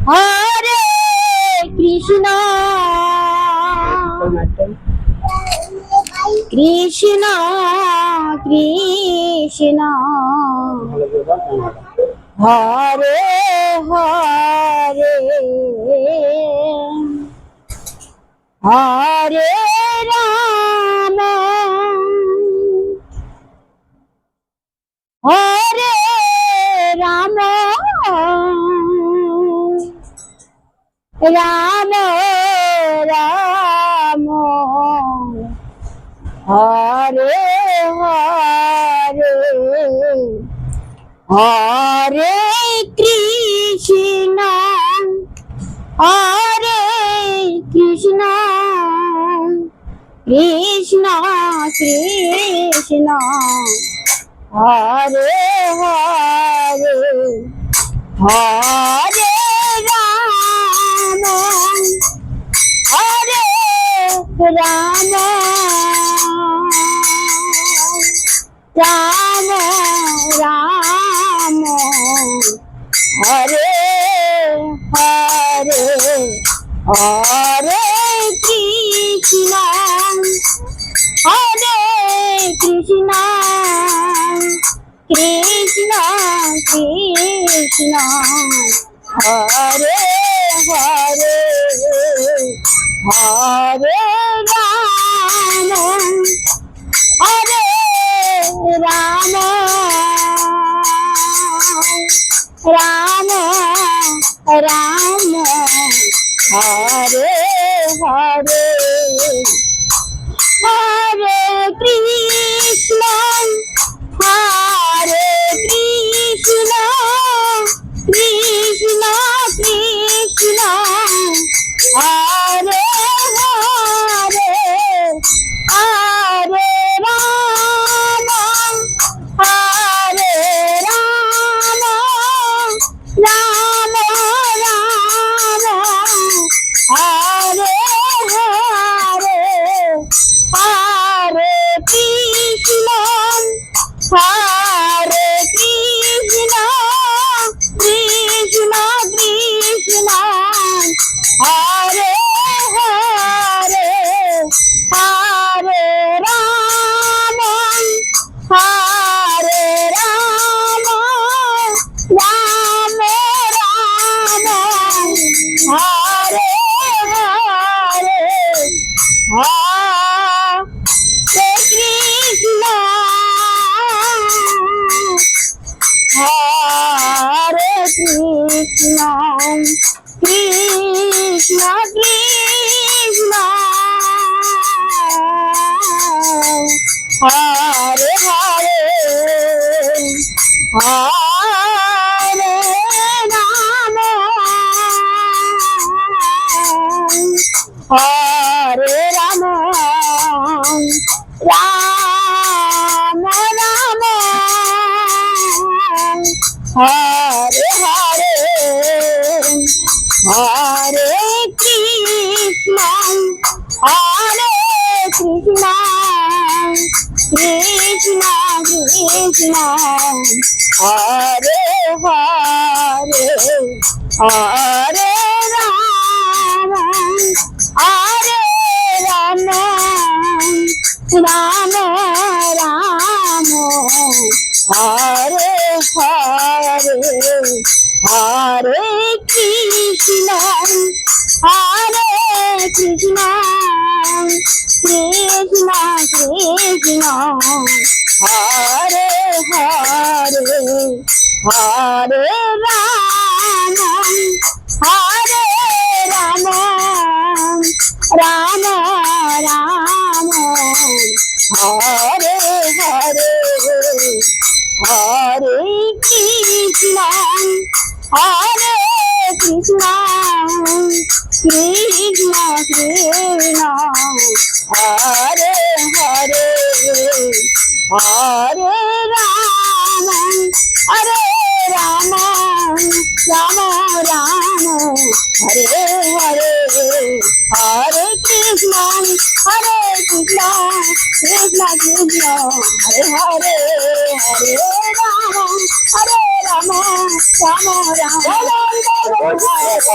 Hare Krishna Krishna Krishna Hare Hare Hare Ram Hare Ram Ram Ram Hare Hare Hare Krishna Hare Krishna Krishna Krishna Hare Hare Hare Ram Hare Ram Ram Ram Hare Hare Hare Krishna Hare Krishna Krishna Krishna Hare Hare Hare Ram Hare Ram Ram Ram Hare Hare Hare Krishna Hare Krishna Krishna Krishna Hare Hare Hare Ram Hare Ram Ram Ram Hare Hare Hare Krishna Hare Krishna Krishna Krishna Hare Hare Hare Ram Hare Ram Ram Ram Hare Hare Hare Krishna Hare Krishna Krishna Krishna Hare Hare Hare Ram Hare Ram Ram Ram Hare Hare Hare Krishna Hare Krishna Krishna Krishna Hare Hare Hare Ram Hare Ram Ram Ram Hare Hare Hare Krishna Hare Krishna Krishna Krishna Hare Hare Hare Ram Hare Ram Ram Ram Hare Hare Hare Krishna Hare Krishna Krishna Krishna Hare Hare Hare Ram Hare Ram Ram Ram Hare Hare Hare Krishna Krishna Krishna Krishna Hare Hare Hare Ram Ram Ram Ram